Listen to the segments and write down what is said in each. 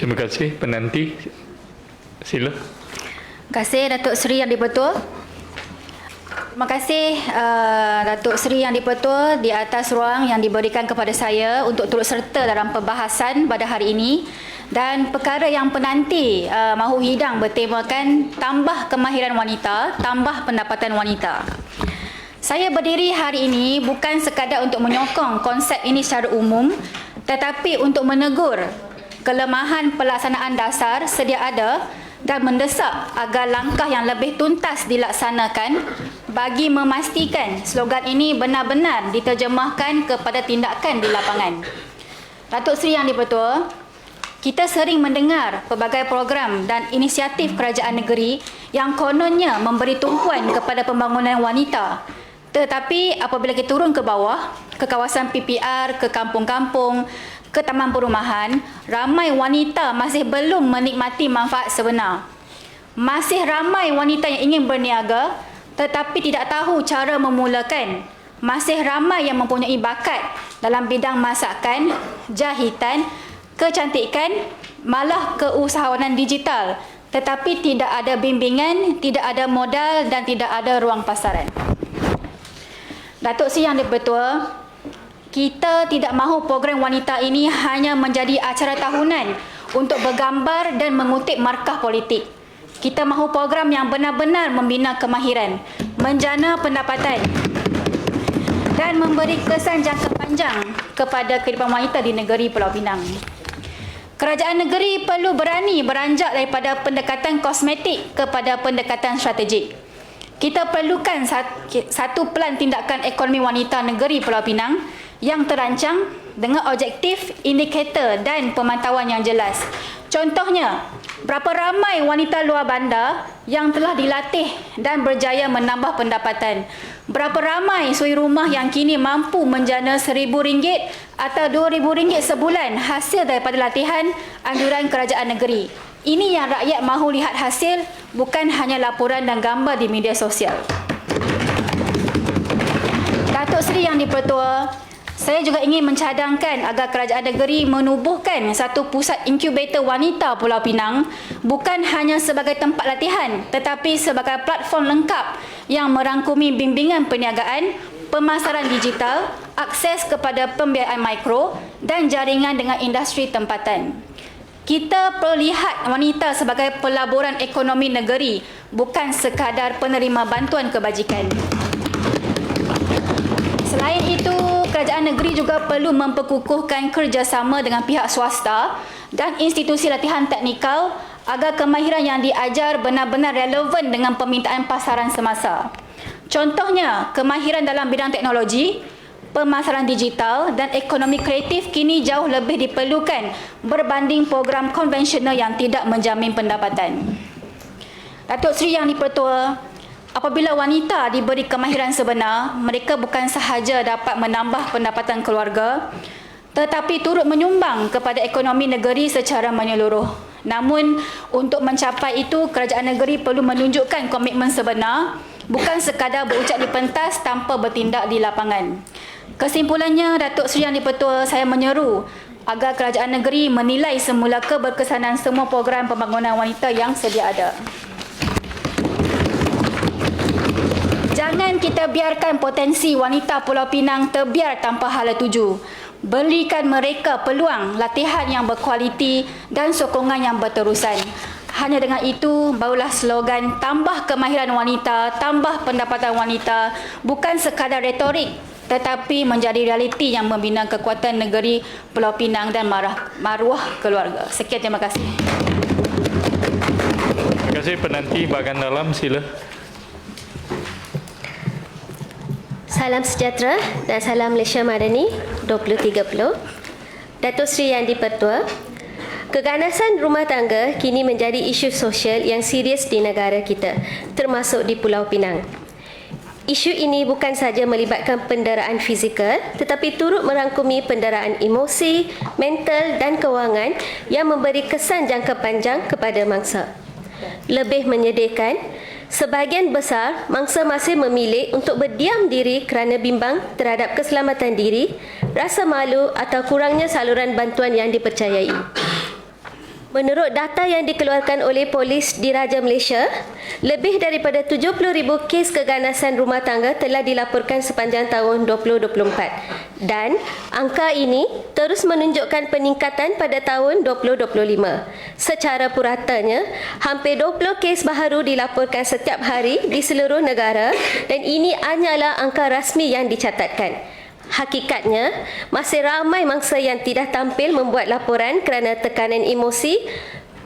Terima kasih. Penanti, sila. Terima kasih Datuk Seri Yang di-Pertua. Terima kasih Datuk Seri Yang di-Pertua di atas ruang yang diberikan kepada saya untuk turut serta dalam perbahasan pada hari ini, dan perkara yang penanti mahu hidang bertemakan tambah kemahiran wanita, tambah pendapatan wanita. Saya berdiri hari ini bukan sekadar untuk menyokong konsep ini secara umum, tetapi untuk menegur kelemahan pelaksanaan dasar sedia ada dan mendesak agar langkah yang lebih tuntas dilaksanakan bagi memastikan slogan ini benar-benar diterjemahkan kepada tindakan di lapangan. Datuk Seri Yang di-Pertua, kita sering mendengar pelbagai program dan inisiatif kerajaan negeri yang kononnya memberi tumpuan kepada pembangunan wanita. Tetapi apabila kita turun ke bawah, ke kawasan PPR, ke kampung-kampung, ke taman perumahan, ramai wanita masih belum menikmati manfaat sebenar. Masih ramai wanita yang ingin berniaga tetapi tidak tahu cara memulakan. Masih ramai yang mempunyai bakat dalam bidang masakan, jahitan, kecantikan, malah keusahawanan digital, tetapi tidak ada bimbingan, tidak ada modal dan tidak ada ruang pasaran. Datuk Seri Yang di-Pertua, kita tidak mahu program wanita ini hanya menjadi acara tahunan untuk bergambar dan mengutip markah politik. Kita mahu program yang benar-benar membina kemahiran, menjana pendapatan dan memberi kesan jangka panjang kepada kehidupan wanita di negeri Pulau Pinang. Kerajaan negeri perlu berani beranjak daripada pendekatan kosmetik kepada pendekatan strategik. Kita perlukan satu pelan tindakan ekonomi wanita negeri Pulau Pinang yang terancang dengan objektif, indikator dan pemantauan yang jelas. Contohnya, berapa ramai wanita luar bandar yang telah dilatih dan berjaya menambah pendapatan? Berapa ramai suri rumah yang kini mampu menjana RM1,000 atau RM2,000 sebulan hasil daripada latihan anjuran kerajaan negeri? Ini yang rakyat mahu lihat hasil, bukan hanya laporan dan gambar di media sosial. Datuk Seri Yang di-Pertua, saya juga ingin mencadangkan agar kerajaan negeri menubuhkan satu pusat inkubator wanita Pulau Pinang, bukan hanya sebagai tempat latihan tetapi sebagai platform lengkap yang merangkumi bimbingan perniagaan, pemasaran digital, akses kepada pembiayaan mikro dan jaringan dengan industri tempatan. Kita perlu lihat wanita sebagai pelaburan ekonomi negeri, bukan sekadar penerima bantuan kebajikan. Selain itu, kerajaan negeri juga perlu memperkukuhkan kerjasama dengan pihak swasta dan institusi latihan teknikal agar kemahiran yang diajar benar-benar relevan dengan permintaan pasaran semasa. Contohnya, kemahiran dalam bidang teknologi, pemasaran digital dan ekonomi kreatif kini jauh lebih diperlukan berbanding program konvensional yang tidak menjamin pendapatan. Datuk Seri Yang di-Pertua, apabila wanita diberi kemahiran sebenar, mereka bukan sahaja dapat menambah pendapatan keluarga, tetapi turut menyumbang kepada ekonomi negeri secara menyeluruh. Namun, untuk mencapai itu, kerajaan negeri perlu menunjukkan komitmen sebenar, bukan sekadar berucap di pentas tanpa bertindak di lapangan. Kesimpulannya, Datuk Seri Yang di-Pertua, saya menyeru agar kerajaan negeri menilai semula keberkesanan semua program pembangunan wanita yang sedia ada. Jangan kita biarkan potensi wanita Pulau Pinang terbiar tanpa hala tuju. Berikan mereka peluang latihan yang berkualiti dan sokongan yang berterusan. Hanya dengan itu, barulah slogan tambah kemahiran wanita, tambah pendapatan wanita bukan sekadar retorik, tetapi menjadi realiti yang membina kekuatan negeri Pulau Pinang dan maruah keluarga. Sekian, terima kasih. Terima kasih. Penanti bahagian dalam, sila. Salam sejahtera dan salam Malaysia Madani 2030. Datuk Seri Yang di-Pertua, keganasan rumah tangga kini menjadi isu sosial yang serius di negara kita, termasuk di Pulau Pinang. Isu ini bukan sahaja melibatkan penderaan fizikal, tetapi turut merangkumi penderaan emosi, mental dan kewangan yang memberi kesan jangka panjang kepada mangsa. Lebih menyedihkan, sebahagian besar mangsa masih memilih untuk berdiam diri kerana bimbang terhadap keselamatan diri, rasa malu atau kurangnya saluran bantuan yang dipercayai. Menurut data yang dikeluarkan oleh Polis Diraja Malaysia, lebih daripada 70,000 kes keganasan rumah tangga telah dilaporkan sepanjang tahun 2024 dan angka ini terus menunjukkan peningkatan pada tahun 2025. Secara puratanya, hampir 20 kes baharu dilaporkan setiap hari di seluruh negara dan ini hanyalah angka rasmi yang dicatatkan. Hakikatnya, masih ramai mangsa yang tidak tampil membuat laporan kerana tekanan emosi,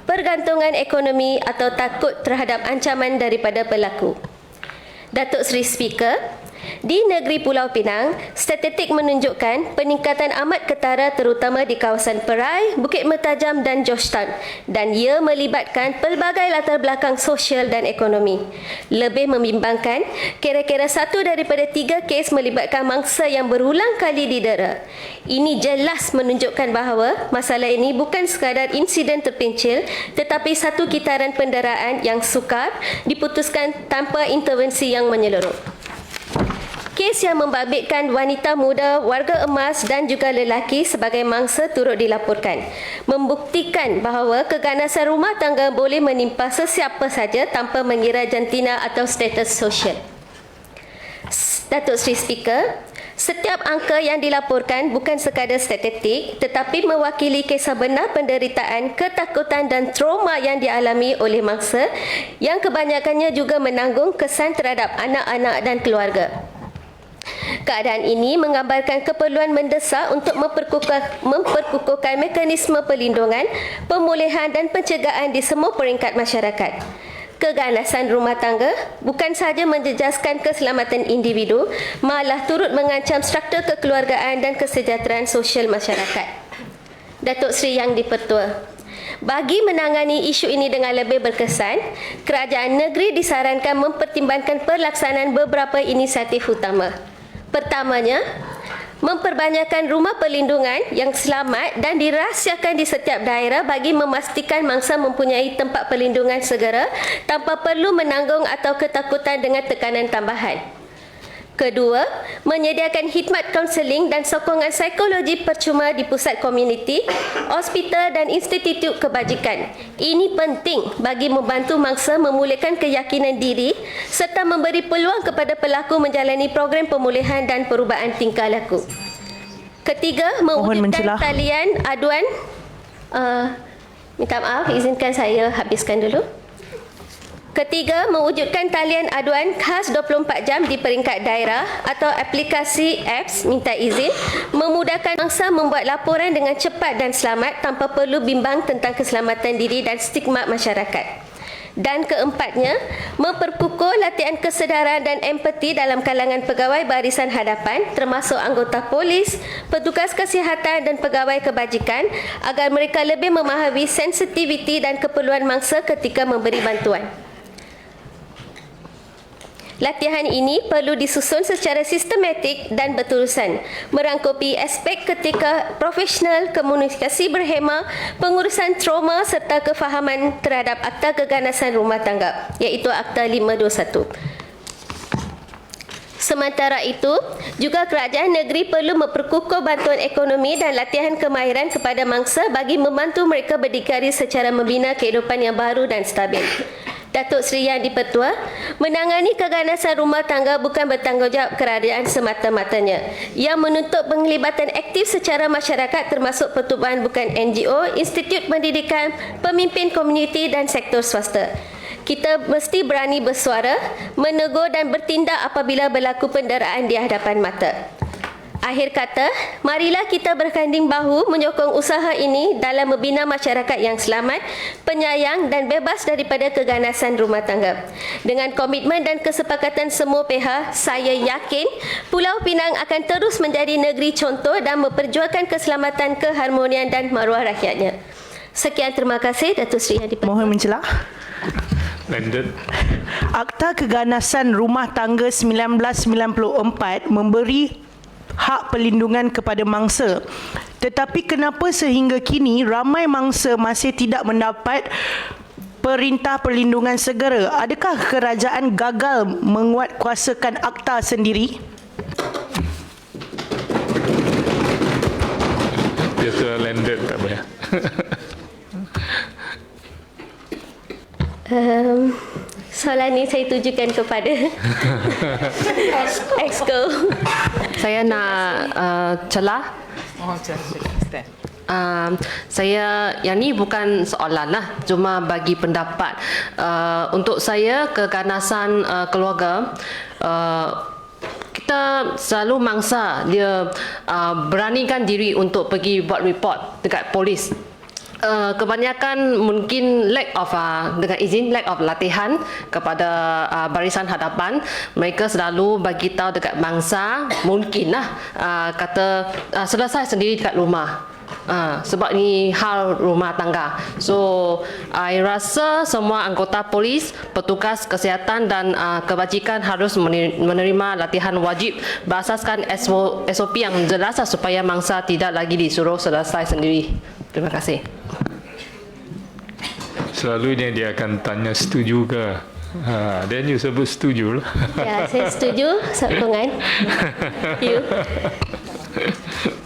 pergantungan ekonomi atau takut terhadap ancaman daripada pelaku. Datuk Seri Speaker, di negeri Pulau Pinang, statistik menunjukkan peningkatan amat ketara terutama di kawasan Perai, Bukit Mertajam dan Georgetown dan ia melibatkan pelbagai latar belakang sosial dan ekonomi. Lebih membimbangkan, kira-kira 1 daripada 3 kes melibatkan mangsa yang berulang kali didera. Ini jelas menunjukkan bahawa masalah ini bukan sekadar insiden terpencil tetapi satu kitaran penderaan yang sukar diputuskan tanpa intervensi yang menyeluruh. Kes yang membabitkan wanita muda, warga emas dan juga lelaki sebagai mangsa turut dilaporkan. Membuktikan bahawa keganasan rumah tangga boleh menimpa sesiapa saja tanpa mengira jantina atau status sosial. Datuk Seri Speaker, setiap angka yang dilaporkan bukan sekadar statistik tetapi mewakili kisah benar penderitaan, ketakutan dan trauma yang dialami oleh mangsa yang kebanyakannya juga menanggung kesan terhadap anak-anak dan keluarga. Keadaan ini menggambarkan keperluan mendesak untuk memperkukuhkan mekanisme perlindungan, pemulihan dan pencegahan di semua peringkat masyarakat. Keganasan rumah tangga bukan sahaja menjejaskan keselamatan individu, malah turut mengancam struktur kekeluargaan dan kesejahteraan sosial masyarakat. Datuk Seri Yang di-Pertua, bagi menangani isu ini dengan lebih berkesan, kerajaan negeri disarankan mempertimbangkan pelaksanaan beberapa inisiatif utama. Pertamanya, memperbanyakkan rumah perlindungan yang selamat dan dirahsiakan di setiap daerah bagi memastikan mangsa mempunyai tempat perlindungan segera tanpa perlu menanggung atau ketakutan dengan tekanan tambahan. Kedua, menyediakan khidmat kaunseling dan sokongan psikologi percuma di pusat komuniti, hospital dan institut kebajikan. Ini penting bagi membantu mangsa memulihkan keyakinan diri serta memberi peluang kepada pelaku menjalani program pemulihan dan perubahan tingkah laku. Ketiga, mewujudkan talian aduan. Minta maaf, izinkan saya habiskan dulu. Ketiga, mewujudkan talian aduan khas 24 jam di peringkat daerah atau aplikasi apps minta izin, memudahkan mangsa membuat laporan dengan cepat dan selamat tanpa perlu bimbang tentang keselamatan diri dan stigma masyarakat. Dan keempatnya, memperkukuh latihan kesedaran dan empati dalam kalangan pegawai barisan hadapan termasuk anggota polis, petugas kesihatan dan pegawai kebajikan agar mereka lebih memahami sensitiviti dan keperluan mangsa ketika memberi bantuan. Latihan ini perlu disusun secara sistematik dan berterusan, merangkupi aspek ketika profesional, komunikasi berhema, pengurusan trauma serta kefahaman terhadap Akta Keganasan Rumah Tangga, iaitu Akta 521. Sementara itu, juga kerajaan negeri perlu memperkukuh bantuan ekonomi dan latihan kemahiran kepada mangsa bagi membantu mereka berdikari secara membina kehidupan yang baru dan stabil. Datuk Seri Yang di-Pertua, menangani keganasan rumah tangga bukan bertanggungjawab kerajaan semata-matanya. Ia menuntut penglibatan aktif secara masyarakat termasuk pertubuhan bukan NGO, institut pendidikan, pemimpin komuniti dan sektor swasta. Kita mesti berani bersuara, menegur dan bertindak apabila berlaku penderaan di hadapan mata. Akhir kata, marilah kita berganding bahu menyokong usaha ini dalam membina masyarakat yang selamat, penyayang dan bebas daripada keganasan rumah tangga. Dengan komitmen dan kesepakatan semua pihak, saya yakin Pulau Pinang akan terus menjadi negeri contoh dan memperjuangkan keselamatan, keharmonian dan maruah rakyatnya. Sekian, terima kasih Datuk Seri Yang di-Pertua. Mohon mencelah. Lanjut. Akta Keganasan Rumah Tangga 1994 memberi hak perlindungan kepada mangsa. Tetapi kenapa sehingga kini ramai mangsa masih tidak mendapat perintah perlindungan segera? Adakah kerajaan gagal menguatkuasakan akta sendiri? Biasa landed tak payah. Soalan ni saya tujukan kepada Exco. Saya nak celah. Saya yang ni bukan soalan lah, cuma bagi pendapat. Untuk saya keganasan keluarga, kita selalu mangsa dia beranikan diri untuk pergi buat report dekat polis. Kebanyakan mungkin lack of lack of latihan kepada barisan hadapan. Mereka selalu bagi tahu dekat mangsa mungkinlah kata selesai sendiri dekat rumah. Sebab ni hal rumah tangga. So I rasa semua anggota polis, petugas kesihatan dan kebajikan harus menerima latihan wajib berasaskan SOP yang jelas supaya mangsa tidak lagi disuruh selesai sendiri. Terima kasih. Selalunya dia akan tanya setuju ke? Dan you sebut setuju lah. Ya, saya setuju sokongan. You.